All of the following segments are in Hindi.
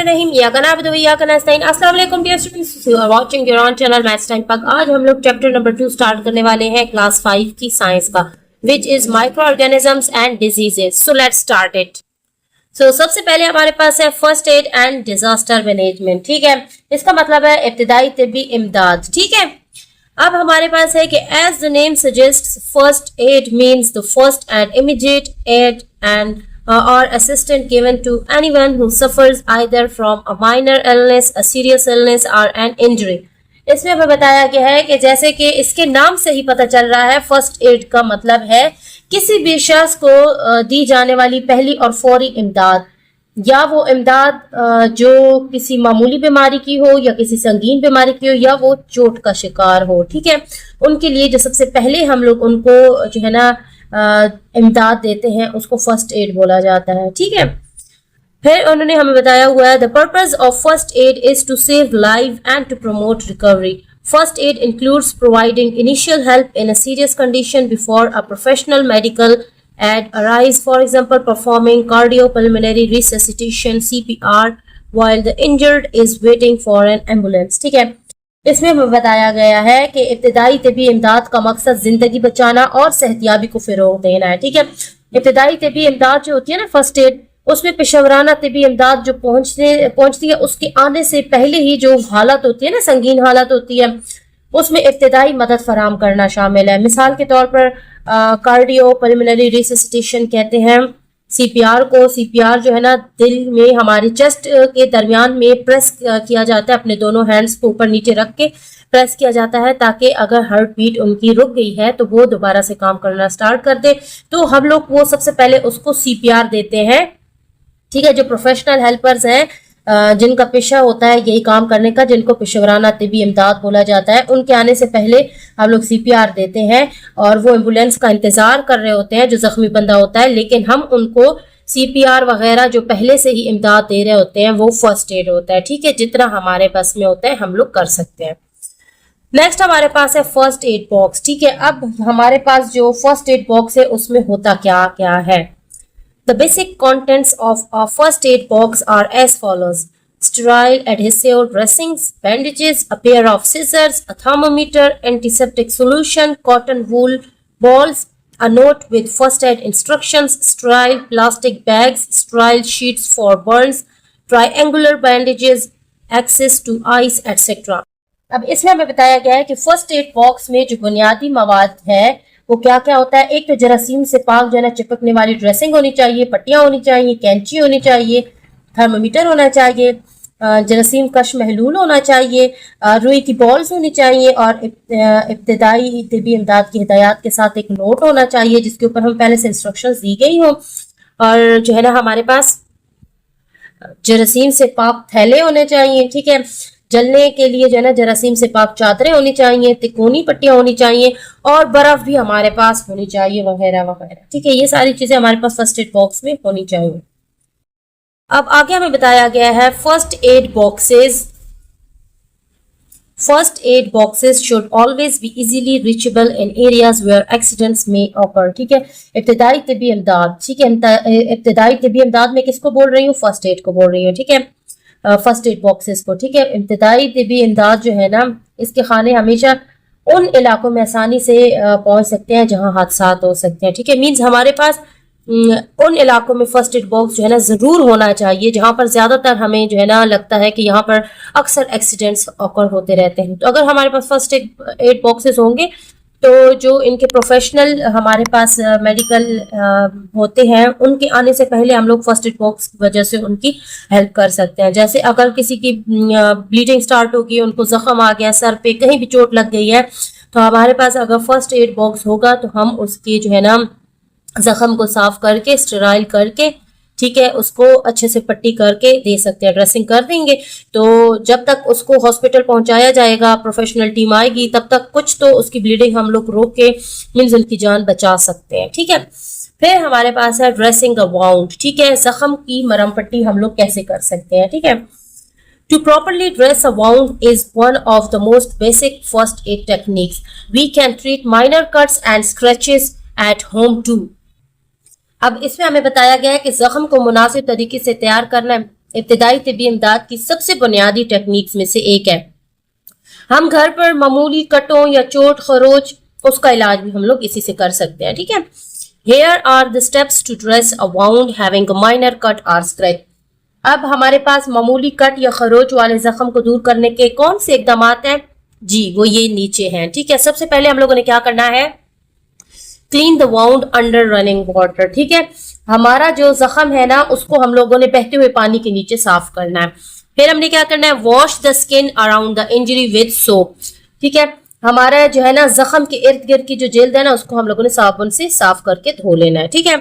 बिस्मिल्लाहिर्रहमानिर्रहीम। या का नाबुदु व इय्याका नस्तईन। अस्सलाम वालेकुम dear students, you are watching your own channel maths time पग। आज हम लोग चैप्टर नंबर 2 स्टार्ट करने वाले हैं क्लास 5 की साइंस का, which is micro organisms and diseases. So let's start it. So सबसे पहले हमारे पास है first aid and disaster management. ठीक है, इसका मतलब है इब्तिदाई तिब्बी इमदाद। ठीक है, अब हमारे पास है कि as the name suggest first aid means the first and immediate aid and or assistance given to anyone who suffers either from a minor illness, a serious illness or an injury। इसमें हमें बताया गया है कि जैसे कि इसके नाम से ही पता चल रहा है, फर्स्ट एड का मतलब है किसी भी शख्स को दी जाने वाली पहली और फौरी इमदाद, या वो इमदाद जो किसी मामूली बीमारी की हो या किसी संगीन बीमारी की हो या वो चोट का शिकार हो। ठीक है, उनके लिए जो सबसे पहले हम लोग उनको जो है ना इमदाद देते हैं उसको फर्स्ट एड बोला जाता है। ठीक है, फिर उन्होंने हमें बताया हुआ है the purpose of first aid is to save life and to promote recovery. First aid includes providing initial help in a serious condition before a professional medical aid arise, for example performing cardiopulmonary resuscitation CPR while the injured is waiting for an ambulance। ठीक है, इसमें हमें बताया गया है कि इब्तिदाई तिब्बी इमदाद का मकसद जिंदगी बचाना और सेहतियाबी को फिरोग देना है। ठीक है, इब्तिदाई तिब्बी इमदाद जो होती है ना फर्स्ट एड, उसमें पेशेवराना तिब्बी इमदाद जो पहुंचती है उसके आने से पहले ही जो हालत होती है ना, संगीन हालत होती है, उसमें इब्तिदाई मदद फराम करना शामिल है। मिसाल के तौर पर कार्डियो पल्मोनरी रिससिटेशन कहते हैं CPR को। CPR जो है ना दिल में हमारी चेस्ट के दरमियान में प्रेस किया जाता है, अपने दोनों हैंड्स को ऊपर नीचे रख के प्रेस किया जाता है ताकि अगर हार्ट बीट उनकी रुक गई है तो वो दोबारा से काम करना स्टार्ट कर दे। तो हम लोग वो सबसे पहले उसको CPR देते हैं। ठीक है, जो प्रोफेशनल हेल्पर्स हैं जिनका पेशा होता है यही काम करने का, जिनको पेशेवराना तिब्बी इमदाद बोला जाता है, उनके आने से पहले हम लोग CPR देते हैं और वो एम्बुलेंस का इंतजार कर रहे होते हैं जो जख्मी बंदा होता है, लेकिन हम उनको CPR वगैरह जो पहले से ही इमदाद दे रहे होते हैं वो फर्स्ट एड होता है। ठीक है, जितना हमारे बस में होता है हम लोग कर सकते हैं। नेक्स्ट हमारे पास है फर्स्ट एड बॉक्स। ठीक है, अब हमारे पास जो फर्स्ट एड बॉक्स है उसमें होता क्या क्या है। The basic contents of a first aid box are as follows: sterile adhesive dressings, bandages, a pair of scissors, a thermometer, antiseptic solution, cotton wool balls, a note with first aid instructions, sterile plastic bags, sterile sheets for burns, triangular bandages, access to ice, etc. अब इसमें हमें बताया गया है कि फर्स्ट एड बॉक्स में जो बुनियादी मवाद है वो क्या क्या होता है। एक तो जरासीम से पाक जो है ना चिपकने वाली ड्रेसिंग होनी चाहिए, पट्टियां होनी चाहिए, कैंची होनी चाहिए, थर्मोमीटर होना चाहिए, जरासीम कश महलूल होना चाहिए, रुई की बॉल्स होनी चाहिए और इब्तिदाई तिब्बी इमदाद की हिदायत के साथ एक नोट होना चाहिए जिसके ऊपर हम पहले से इंस्ट्रक्शंस दी गई हो। और जो है ना हमारे पास जरासीम से पाक थैले होने चाहिए। ठीक है, जलने के लिए जो है ना जरासीम से पाक चादरें होनी चाहिए, तिकोनी पट्टियां होनी चाहिए और बर्फ भी हमारे पास होनी चाहिए वगैरह वगैरह। ठीक है, ये सारी चीजें हमारे पास फर्स्ट एड बॉक्स में होनी चाहिए। अब आगे हमें बताया गया है first aid boxes. First aid boxes should always be easily reachable in areas where accidents में ऑकर। ठीक है, इब्तिदाई तिब्बी इमदाद। ठीक है, इब्तिदाई तिब्बी इमदाद में किसको बोल रही हूँ, फर्स्ट एड को बोल रही हूँ। ठीक है, फर्स्ट एड बॉक्सेस को। ठीक है, इब्तिदाई तिब्बी इमदाद जो है ना इसके खाने हमेशा उन इलाकों में आसानी से पहुंच सकते हैं जहां हादसात हो सकते हैं। ठीक है, मींस हमारे पास उन इलाकों में फर्स्ट एड बॉक्स जो है ना जरूर होना चाहिए जहां पर ज्यादातर हमें जो है ना लगता है कि यहाँ पर अक्सर एक्सीडेंट्स ऑकर होते रहते हैं। तो अगर हमारे पास फर्स्ट एड बॉक्सेस होंगे तो जो इनके प्रोफेशनल हमारे पास मेडिकल होते हैं उनके आने से पहले हम लोग फर्स्ट एड बॉक्स की वजह से उनकी हेल्प कर सकते हैं। जैसे अगर किसी की ब्लीडिंग स्टार्ट होगी, उनको जख्म आ गया, सर पे कहीं भी चोट लग गई है, तो हमारे पास अगर फर्स्ट एड बॉक्स होगा तो हम उसकी जो है ना जख्म को साफ करके स्टेराइल करके, ठीक है, उसको अच्छे से पट्टी करके दे सकते हैं, ड्रेसिंग कर देंगे। तो जब तक उसको हॉस्पिटल पहुंचाया जाएगा, प्रोफेशनल टीम आएगी, तब तक कुछ तो उसकी ब्लीडिंग हम लोग रोक के मिलजुल की जान बचा सकते हैं। ठीक है, फिर हमारे पास है ड्रेसिंग अ वाउंड। ठीक है, जख्म की मरहम पट्टी हम लोग कैसे कर सकते हैं। ठीक है, to properly dress a wound is one of the most basic first aid techniques. We can treat minor cuts and scratches at home too. अब इसमें हमें बताया गया है कि जख्म को मुनासिब तरीके से तैयार करना इब्तिदाई तिब्बी इमदाद की सबसे बुनियादी टेक्निक्स में से एक है। हम घर पर मामूली कटों या चोट खरोच उसका इलाज भी हम लोग इसी से कर सकते हैं, ठीक है। Here are the steps to dress a wound having a minor cut or scratch. अब हमारे पास मामूली कट या खरोच वाले जख्म को दूर करने के कौन से इकदाम हैं जी, वो ये नीचे हैं, ठीक है। सबसे पहले हम लोगों ने क्या करना है, clean the wound under running water, ठीक है। हमारा जो जख्म है ना उसको हम लोगों ने बहते हुए पानी के नीचे साफ करना है। फिर हमने क्या करना है, wash the skin around the injury with soap, ठीक है। हमारा जो है ना जख्म के इर्द गिर्द की जो जल्द है ना उसको हम लोगों ने साबुन से साफ करके धो लेना है, ठीक है।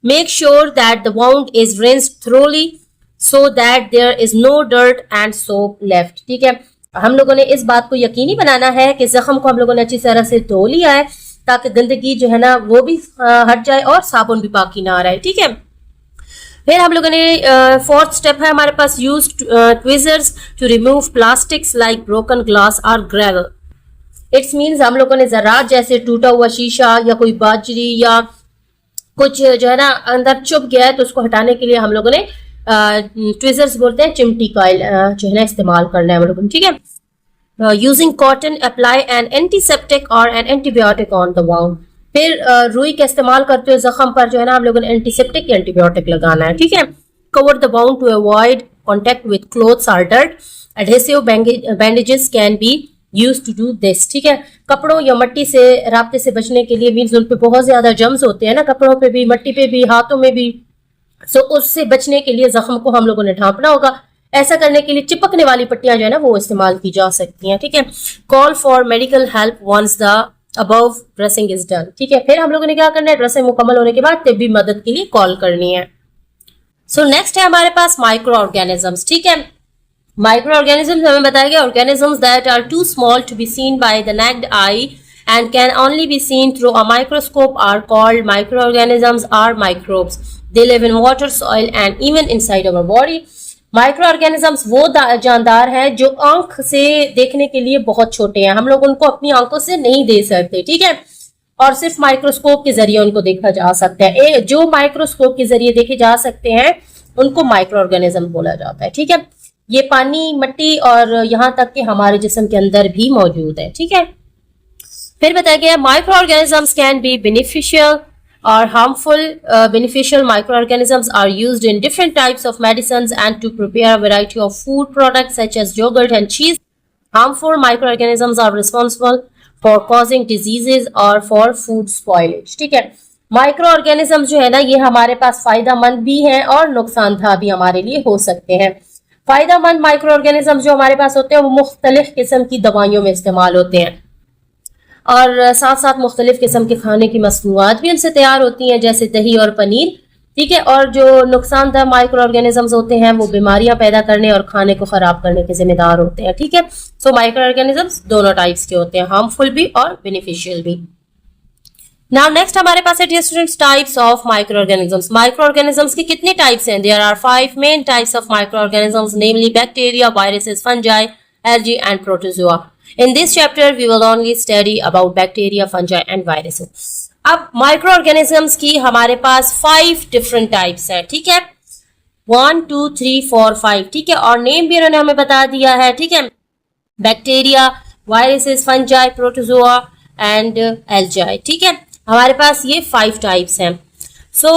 Make sure that the wound is rinsed thoroughly so that there is no dirt and soap left, ठीक है। हम लोगों ने इस बात को यकीनी बनाना है कि जख्म को हम लोगों ने अच्छी तरह से धो लिया है ताकि गंदगी जो है ना वो भी हट जाए और साबुन भी बाकी ना आ रहा है, ठीक है। फिर हम लोगों ने फोर्थ स्टेप है हमारे पास, use tweezers to remove plastics like broken glass और ग्रेवल। इट्स मीन्स हम लोगों ने ज़रात जैसे टूटा हुआ शीशा या कोई बाजरी या कुछ जो है ना अंदर चुभ गया है तो उसको हटाने के लिए हम लोगों ने ट्विजर्स बोलते हैं, चिमटी का जो है ना इस्तेमाल करना है हम लोगों ने, ठीक है। Using cotton apply an antiseptic और an antibiotic on the wound. फिर रुई का इस्तेमाल करते हुए जख्म पर जो है ना हम लोगों ने एंटीसेप्टिक या एंटीबायोटिक लगाना है, ठीक है। Cover the wound to avoid contact with clothes और dirt. Adhesive bandages can be use to do this, ठीक है। कपड़ों या मट्टी से राब्ते से बचने के लिए, मीन्स उन पे बहुत ज्यादा जम्स होते हैं ना, कपड़ों पे भी, मट्टी पे भी, हाथों में भी, सो उससे बचने के लिए जख्म को हम लोगों ने ढांपना होगा। ऐसा करने के लिए चिपकने वाली पट्टियां जो है ना वो इस्तेमाल की जा सकती हैं, ठीक है। Call for medical help once the above dressing is done, ठीक है। फिर हम लोगों ने क्या करना है, ड्रेसिंग मुकम्मल होने के बाद तिब्बी मदद के लिए कॉल करनी है। सो नेक्स्ट है हमारे पास माइक्रो ऑर्गेनिजम्स, ठीक है। माइक्रो ऑर्गेनिजम्स हमें बताया गया, organisms that are too small to be seen by the naked eye and can only be seen through a microscope are called microorganisms or microbes. They live in water, soil and even inside our body. Microorganisms वो जानदार हैं जो आंख से देखने के लिए बहुत छोटे हैं, हम लोग उनको अपनी आंखों से नहीं देख सकते, ठीक है, और सिर्फ माइक्रोस्कोप के जरिए उनको देखा जा सकता है। जो माइक्रोस्कोप के जरिए देखे जा सकते हैं उनको माइक्रो ऑर्गेनिज्म बोला जाता है, ठीक है। ये पानी, मिट्टी और यहाँ तक कि हमारे जिस्म के अंदर भी मौजूद है, ठीक है। फिर बताया गया micro organisms can be beneficial और harmful. Beneficial micro organisms are used in different types of medicines and to prepare a variety of food products such as yogurt and cheese. Harmful micro organisms are responsible for causing diseases और फॉर फूड स्पॉइलेज, ठीक है। माइक्रो ऑर्गेनिजम्स जो है ना ये हमारे पास फायदेमंद भी हैं और नुकसानदेह भी हमारे लिए हो सकते हैं। फायदेमंद माइक्रो ऑर्गेनिजम्स जो हमारे पास होते हैं वो मुख्तलिफ किस्म की दवाइयों में इस्तेमाल होते हैं और साथ साथ मुख्तलिफ किस्म के खाने की मसनूआत भी उनसे तैयार होती हैं जैसे दही और पनीर, ठीक है। और जो नुकसानदेह माइक्रो ऑर्गेनिजम्स होते हैं वो बीमारियां पैदा करने और खाने को खराब करने के जिम्मेदार होते हैं, ठीक है। सो माइक्रो ऑर्गेनिजम्स दोनों टाइप्स के होते हैं, हार्मफुल भी और बेनिफिशियल भी। नाउ नेक्स्ट हमारे पास है dear students types of micro organisms. Micro organisms के कितने टाइप्स हैं? There are 5 main types of micro organisms, namely bacteria, viruses, fungi, algae and protozoa. In this chapter we will only study about bacteria, fungi and viruses. अब माइक्रो ऑर्गेनिजम्स की हमारे पास 5 डिफरेंट टाइप्स हैं, ठीक है, 1 2 3 4 5, ठीक है, और नेम भी उन्होंने हमें बता दिया है, ठीक है, bacteria, viruses, fungi, protozoa and algae, ठीक है। हमारे पास ये 5 टाइप्स हैं। सो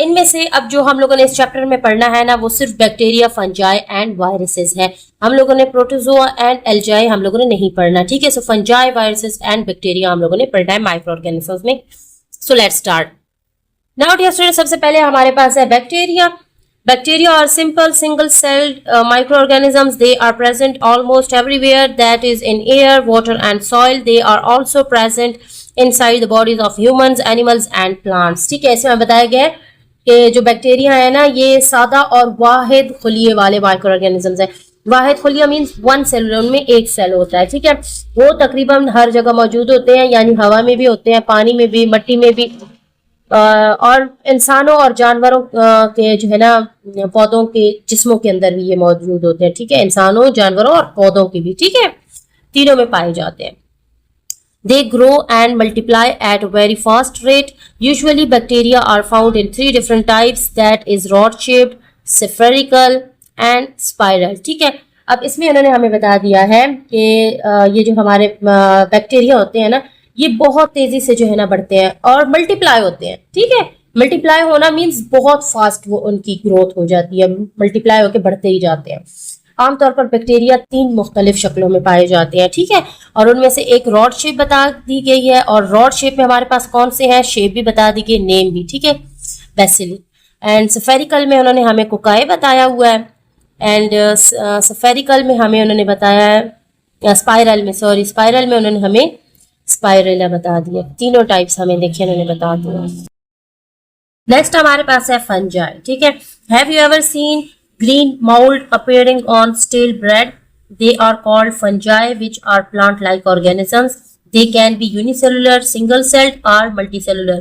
इनमें से अब जो हम लोगों ने इस चैप्टर में पढ़ना है ना वो सिर्फ बैक्टीरिया, फंजाई एंड वायरसेस है। हम लोगों ने प्रोटोजोआ एंड एल्जाई हम लोगों ने नहीं पढ़ना, ठीक है। So fungi, viruses and bacteria हम लोगों ने पढ़ना है माइक्रो ऑर्गेनिजम्स में। So let's start now dear student. सबसे पहले हमारे पास है bacteria. Bacteria are simple single-celled microorganisms. They are present almost everywhere, that is in air, water and soil. They are also present inside the bodies of humans, animals and plants. ठीक है, इसमें बताया गया है कि जो बैक्टीरिया है ना ये सादा और वाहिद खुलिये वाले माइक्रो ऑर्गेनिजम्स हैं। वाहिद खुलिया मीन्स 1 सेल, उनमें 1 सेल होता है, ठीक है। वो तकरीबन हर जगह मौजूद होते हैं, यानी हवा में भी होते हैं, पानी में भी, मिट्टी में भी, और इंसानों और जानवरों के जो है ना पौधों के जिस्मों के अंदर भी ये मौजूद होते हैं, ठीक है। इंसानों, जानवरों और पौधों के भी, ठीक है, तीनों में पाए जाते हैं। They grow and multiply at a very fast rate. Usually bacteria are found in 3 different types, that is rod shaped, spherical and spiral. ठीक है, अब इसमें उन्होंने हमें बता दिया है कि ये जो हमारे बैक्टीरिया होते हैं ना, ये बहुत तेजी से जो है ना बढ़ते हैं और मल्टीप्लाई होते हैं। ठीक है, मल्टीप्लाई होना मीन्स बहुत फास्ट वो उनकी ग्रोथ हो जाती है, मल्टीप्लाई होकर बढ़ते ही जाते हैं। आमतौर पर बैक्टीरिया 3 मुख्तलिफ शक्लों में पाए जाते हैं। ठीक है, और उनमें से एक रॉड शेप बता दी गई है, और रॉड शेप में हमारे पास कौन से हैं, शेप भी बता दी गई, नेम भी। ठीक है, बेसिली। एंड स्फेरिकल में उन्होंने हमें कोकाई बताया हुआ है, एंड स्फेरिकल में हमें उन्होंने बताया है, स्पाइरल में उन्होंने हमें स्पाइरला बता दिया। तीनों टाइप्स हमें देखिए उन्होंने बता दिया। नेक्स्ट हमारे पास है फंजाई। ठीक है, have you ever seen green mold appearing on stale bread? They are called fungi, which are plant-like organisms. They can be unicellular, single-celled or multicellular.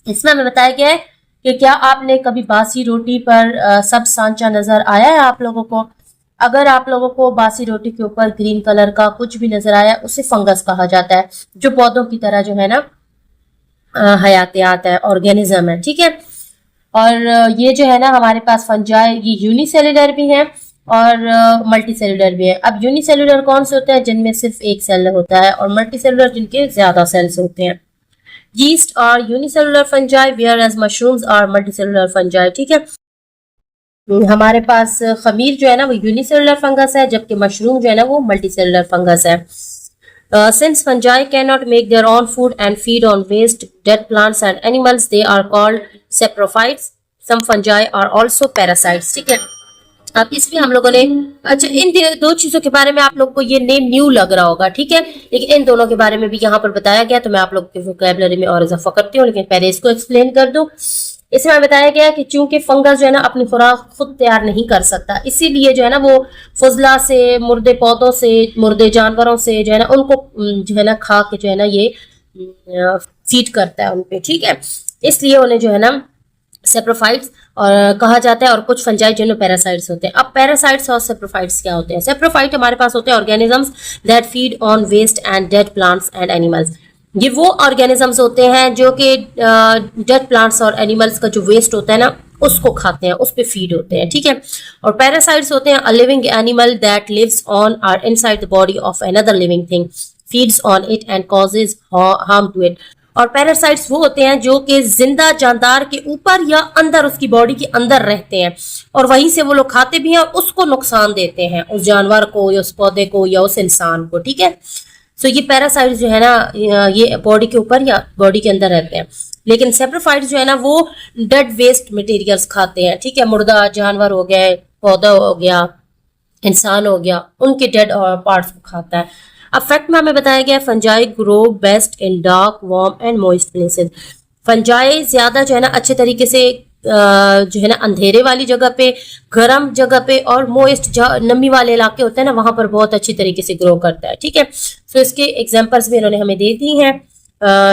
इसमें हमें बताया गया है कि क्या आपने कभी बासी रोटी पर सब सांचा नजर आया है आप लोगों को? अगर आप लोगों को बासी रोटी के ऊपर ग्रीन कलर का कुछ भी नजर आया, उसे फंगस कहा जाता है, जो पौधों की तरह जो है ना हयातियात है, ऑर्गेनिज्म है। ठीक है, और ये जो है ना हमारे पास फंजाई, ये यूनिसेलुलर भी है और मल्टी सेलुलर भी है। अब यूनिसेलुलर कौन से होते हैं? जिनमें सिर्फ एक सेल होता है, और मल्टी सेलुलर जिनके ज्यादा सेल्स होते हैं। यीस्ट और unicellular fungi, where as mushrooms और मल्टी सेलुलर फंजाई। ठीक है, हमारे पास खमीर जो है ना वो यूनिसेलुलर फंगस है, जबकि मशरूम जो है ना वो मल्टी सेलुलर फंगस है। Since fungi cannot make their own food and feed on waste, dead plants and animals, they are called saprophytes. Some fungi are also parasites. ठीक है, अब इसमें हम लोगों ने अच्छा इन दो चीजों के बारे में आप लोग को ये नेम न्यू लग रहा होगा। ठीक है, लेकिन इन दोनों के बारे में भी यहाँ पर बताया गया, तो मैं आप लोग के वोकैबुलरी में और इजाफा करती हूँ, लेकिन पहले इसको एक्सप्लेन कर दूं। इसमें बताया गया कि चूंकि फंगस जो है ना अपनी खुराक खुद तैयार नहीं कर सकता, इसीलिए जो है ना वो फजला से, मुर्दे पौधों से, मुर्दे जानवरों से जो है ना उनको जो है ना खा के जो है ना ये फीड करता है उनपे। ठीक है, इसलिए उन्हें जो है ना सेप्रोफाइट्स और कहा जाता है, और कुछ फंजाई जिनमें पैरासाइट्स होते हैं। अब पैरासाइट्स और सेप्रोफाइट्स क्या होते हैं? सेप्रोफाइट हमारे पास होते हैं organisms that feed on waste and dead plants and animals. ये वो ऑर्गेनिजम्स होते हैं जो कि डेड प्लांट्स और एनिमल्स का जो वेस्ट होता है ना उसको खाते हैं, उस पे फीड होते हैं। ठीक है, और पैरासाइट्स होते हैं a living animal that lives on और inside the body of another living thing, feeds on it and causes harm to it. और पैरासाइट्स वो होते हैं जो कि जिंदा जानदार के ऊपर या अंदर उसकी बॉडी के अंदर रहते हैं, और वहीं से वो लोग खाते भी हैं और उसको नुकसान देते हैं, उस जानवर को या उस पौधे को या उस इंसान को। ठीक है, सो ये पैरासाइट्स जो है ना ये बॉडी के ऊपर या बॉडी के अंदर रहते हैं। लेकिन सेप्रोफाइट्स जो है ना वो डेड वेस्ट मटेरियल्स खाते हैं। ठीक है, मुर्दा जानवर हो गए, पौधा हो गया, इंसान हो गया, उनके डेड पार्ट्स को खाता है। अब फैक्ट में हमें बताया गया fungi grow best in dark, warm and moist places. Fungi ज्यादा जो है ना अच्छे तरीके से जो है ना अंधेरे वाली जगह पे, गर्म जगह पे और मोइस्ट नमी वाले इलाके होते हैं ना वहां पर बहुत अच्छी तरीके से ग्रो करता है। ठीक है, सो इसके एग्जांपल्स भी इन्होंने हमें दे दी हैं।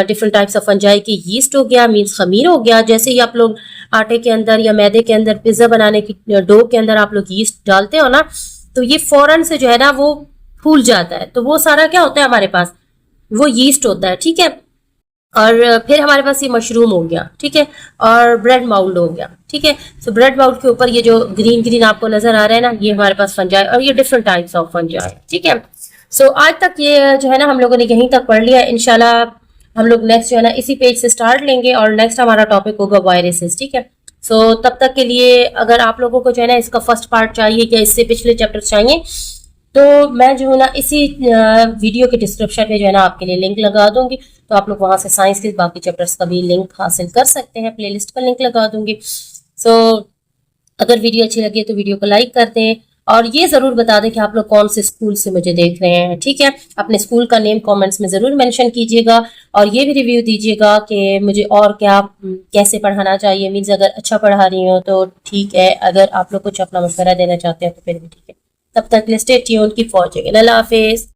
डिफरेंट टाइप्स ऑफ फंजाई की यीस्ट हो गया, मीन्स खमीर हो गया। जैसे ही आप लोग आटे के अंदर या मैदे के अंदर, पिज्जा बनाने की डो के अंदर आप लोग यीस्ट डालते हो ना, तो ये फौरन से जो है ना वो फूल जाता है, तो वो सारा क्या होता है हमारे पास, वो यीस्ट होता है। ठीक है, और फिर हमारे पास ये मशरूम हो गया। ठीक है, और ब्रेड माउल्ड हो गया। ठीक है, सो ब्रेड माउल्ड के ऊपर ये जो ग्रीन ग्रीन आपको नजर आ रहा है ना, ये हमारे पास फंजाई, और ये डिफरेंट टाइप्स ऑफ फंजाई। ठीक है, सो आज तक ये जो है ना हम लोगों ने यहीं तक पढ़ लिया। इंशाल्लाह हम लोग नेक्स्ट जो है ना इसी पेज से स्टार्ट लेंगे, और नेक्स्ट हमारा टॉपिक होगा वायरसेस। ठीक है, सो तब तक के लिए अगर आप लोगों को जो है ना इसका फर्स्ट पार्ट चाहिए या इससे पिछले चैप्टर चाहिए, तो मैं जो है ना इसी वीडियो के डिस्क्रिप्शन में जो है ना आपके लिए लिंक लगा दूंगी, तो आप लोग वहां से साइंस के बाकी चैप्टर्स का भी लिंक हासिल कर सकते हैं। प्लेलिस्ट का लिंक लगा दूंगी। सो अगर वीडियो अच्छी लगी तो वीडियो को लाइक कर दें, और ये जरूर बता दें कि आप लोग कौन से स्कूल से मुझे देख रहे हैं। ठीक है, अपने स्कूल का नेम कमेंट्स में जरूर मेंशन कीजिएगा, और ये भी रिव्यू दीजिएगा कि मुझे और क्या कैसे पढ़ाना चाहिए। मीन्स अगर अच्छा पढ़ा रही हो तो ठीक है, अगर आप लोग कुछ अपना मशवरा देना चाहते हैं तो फिर भी ठीक है। तब तक स्टे ट्यून्ड, कीप वॉचिंग। अल्लाह हाफिज।